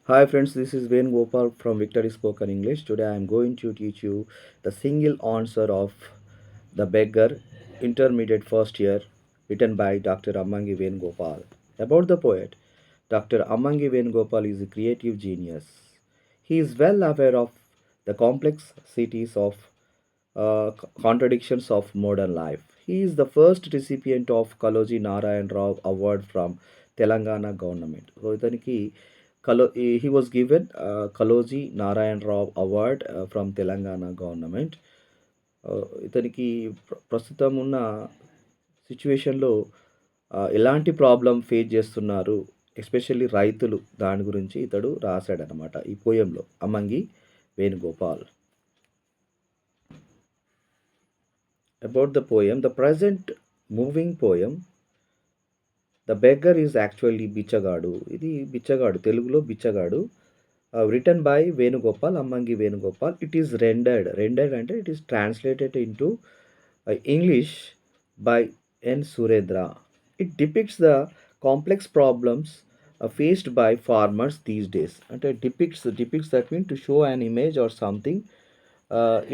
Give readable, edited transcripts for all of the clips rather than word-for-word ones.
Hi friends, this is Ven Gopal from Victory Spoken English. Today I am going to teach you the single answer of The Beggar, Intermediate First Year, written by Dr. Ammangi Ven Gopal. About the poet, Dr. Ammangi Ven Gopal is a creative genius. He is well aware of the complexities of contradictions of modern life. He is the first recipient of Kaloji Narayan Rao Award from Telangana government. So, ఇతనికి he was given Kaloji Narayan Rao Award from Telangana government. ఇతనికి ప్రస్తుతం ఉన్న సిచ్యువేషన్లో ఎలాంటి problem face చేస్తున్నారు, especially రైతులు, దాని గురించి ఇతడు రాశాడనమాట ఈ పోయంలో Ammangi Venugopal. About the poem, the present moving poem, the beggar is actually బిచ్చగాడు. ఇది బిచ్చగాడు, తెలుగులో బిచ్చగాడు. Written by Venugopal, Ammangi Venugopal. It is rendered అంటే it is translated into English by N Surendra. It depicts the complex problems faced by farmers these days. అంటే depicts that mean to show an image or something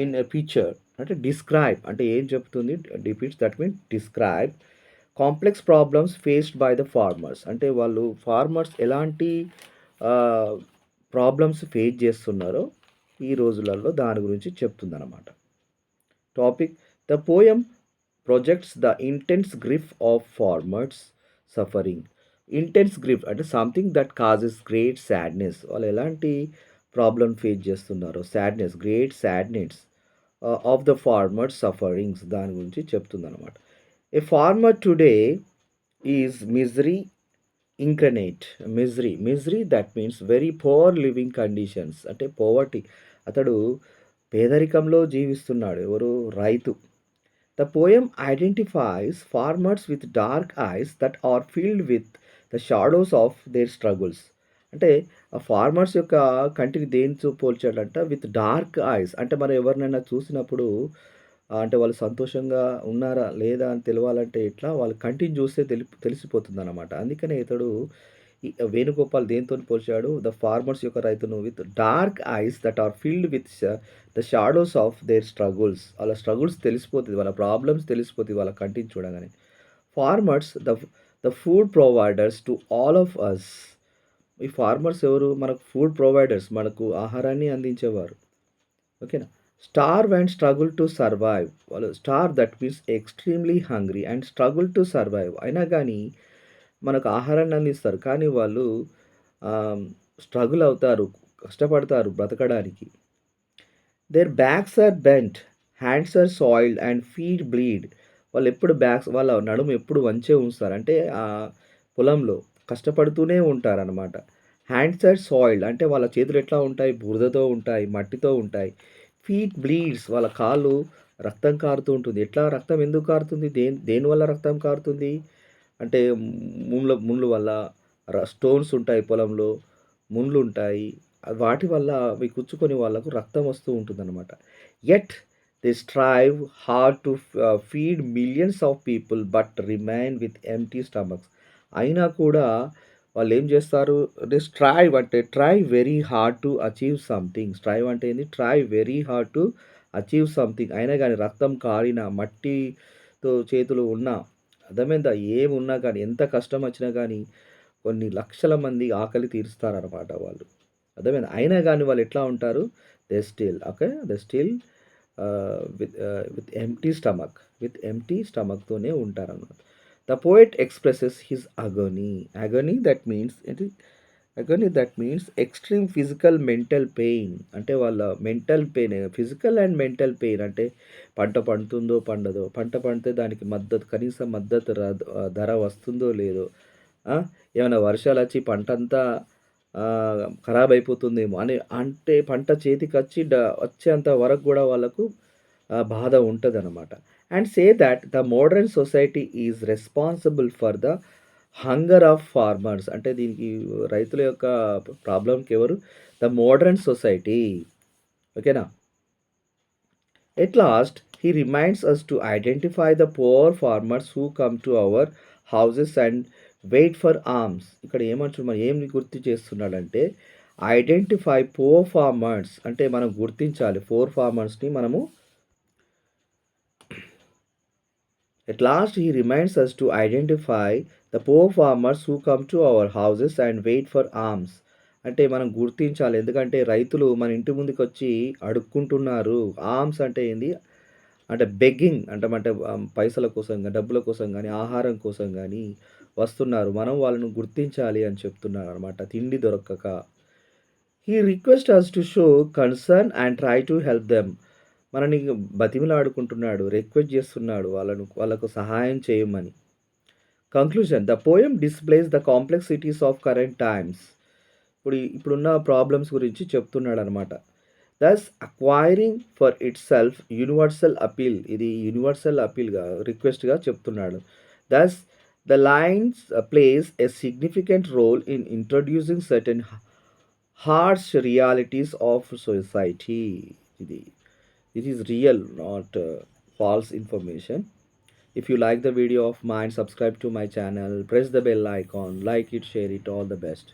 in a picture. అంటే describe అంటే ఏం చెప్తుంది, depicts that mean describe complex problems faced by the farmers. అంటే వాళ్ళు farmers ఎలాంటి problems face చేస్తున్నారో ఈ రోజులలో దాని గురించి చెప్తుందన్నమాట. Topic, the poem projects the intense grief of farmers suffering. Intense grief అంటే something that causes great sadness. వాళ్ళు ఎలాంటి ప్రాబ్లం ఫేస్ చేస్తున్నారో, sadness, great sadness of the farmers sufferings, దాని గురించి చెప్తుందన్నమాట. A farmer today is misery incarnate. Misery that means very poor living conditions. అంటే poverty, అతడు పేదరికంలో జీవిస్తున్నాడు. ఎవరు? రైతు. The poem identifies farmers with dark eyes that are filled with the shadows of their struggles. అంటే ఆ ఫార్మర్స్ యొక్క కంటిని దేనితో పోల్చాడంట? With dark ice. అంటే మనం ఎవరినైనా చూసినప్పుడు అంటే వాళ్ళు సంతోషంగా ఉన్నారా లేదా అని తెలవాలంటే ఎట్లా? వాళ్ళ కంటిని చూస్తే తెలిసిపోతుందనమాట. అందుకనే ఇతడు ఈ వేణుగోపాల్ దేనితోని పోల్చాడు? ద ఫార్మర్స్ యొక్క రైతును with dark eyes that are filled with the shadows of their struggles. వాళ్ళ స్ట్రగుల్స్ తెలిసిపోతుంది, వాళ్ళ ప్రాబ్లమ్స్ తెలిసిపోతుంది వాళ్ళ కంటిని చూడగానే. Farmers the food providers to all of us. ఈ ఫార్మర్స్ ఎవరు? మనకు ఫుడ్ ప్రొవైడర్స్, మనకు ఆహారాన్ని అందించేవారు. ఓకేనా? Starve and struggle to survive. వాళ్ళు star that means extremely hungry and struggle to survive. అయినా కానీ మనకు ఆహారాన్ని అందిస్తారు, కానీ వాళ్ళు స్ట్రగుల్ అవుతారు, కష్టపడతారు బ్రతకడానికి. Their backs are bent, hands are soiled and feet bleed. వాళ్ళు ఎప్పుడు బ్యాక్స్, వాళ్ళ నడుము ఎప్పుడు వంచే ఉంచుతారు, అంటే ఆ పొలంలో కష్టపడుతూనే ఉంటారనమాట. హ్యాండ్స్ ఆర్ సాయిల్డ్ అంటే వాళ్ళ చేతులు ఎట్లా ఉంటాయి? బురదతో ఉంటాయి, మట్టితో ఉంటాయి. ఫీట్ బ్లీడ్స్, వాళ్ళ కాళ్ళు రక్తం కారుతూ ఉంటుంది. ఎట్లా రక్తం ఎందుకు కారుతుంది? దేనివల్ల రక్తం కారుతుంది అంటే ముళ్ళు వల్ల. స్టోన్స్ ఉంటాయి పొలంలో, ముళ్ళు ఉంటాయి, వాటి వల్ల అవి కుచ్చుకొని వాళ్ళకు రక్తం వస్తూ ఉంటుందన్నమాట. Yet they strive hard to feed millions of people but remain with empty stomachs. అయినా కూడా వాళ్ళు ఏం చేస్తారు? దే స్ట్రైవ్ అంటే try very hard to achieve something. Strive అంటే ఏంది? Try very hard to achieve something. అయినా కానీ రక్తం కారిన, మట్టితో చేతులు ఉన్నా, అర్థమైందా? ఏమున్నా కానీ, ఎంత కష్టం వచ్చినా కానీ కొన్ని లక్షల మంది ఆకలి తీరుస్తారనమాట వాళ్ళు. అర్థమైందా? అయినా కానీ వాళ్ళు ఎట్లా ఉంటారు? They still okay, they still with empty స్టమక్తోనే ఉంటారన్నమాట. The poet expresses his agony. Agony that means ఏంటి? Agony that means extreme physical mental pain. అంటే వాళ్ళ mental pain, physical and mental pain. అంటే పంట పండుతుందో పండదో, పంట పండితే దానికి మద్దతు, కనీసం మద్దతు ధర వస్తుందో లేదో, ఏమైనా వర్షాలు వచ్చి పంట అంతా ఖరాబ్ అయిపోతుందేమో అని, అంటే పంట చేతికి వచ్చేంత వరకు కూడా వాళ్ళకు బాధ ఉంటుందన్నమాట. And say that the modern society is responsible for the hunger of farmers. అంటే దీనికి రైతుల యొక్క ప్రాబ్లంకి ఎవరు? The modern society. ఓకేనా? At last he reminds us to identify the poor farmers who come to our houses and wait for alms. ఇక్కడ ఏమంటున్నాడు, మరి ఏం గుర్తు చేస్తున్నాడంటే ఐడెంటిఫై పూర్ ఫార్మర్స్ అంటే మనం గుర్తించాలి పూర్ ఫార్మర్స్ని మనము. At last, he reminds us to identify the poor farmers who come to our houses and wait for alms. అంటే మనం గుర్తించాలి. ఎందుకంటే రైతులు మన ఇంటి ముందుకొచ్చి అడుక్కుంటున్నారు. ఆర్మ్స్ అంటే ఏంది? అంటే బెగ్గింగ్ అంటే పైసల కోసం గాని, డబ్బుల కోసం గాని, ఆహారం కోసం గాని వస్తున్నారు. మనం వాళ్ళను గుర్తించాలి అని చెప్తున్నారనమాట. తిండి దొరకక. He request us to show concern and try to help them. మనని బతిమిలాడుకుంటున్నాడు, రిక్వెస్ట్ చేస్తున్నాడు వాళ్ళకు సహాయం చేయమని. Conclusion the poem displays the complexities of current times. ఇప్పుడున్న ప్రాబ్లమ్స్ గురించి చెప్తున్నాడనమాట. Thus acquiring for itself universal appeal. ఇది యూనివర్సల్ అపీల్గా రిక్వెస్ట్గా చెప్తున్నాడు. Thus the lines plays a significant role in introducing certain harsh realities of society. ఇది it is real, not false information. If you like the video of mine, subscribe to my channel, press the bell icon, like it, share it. All the best.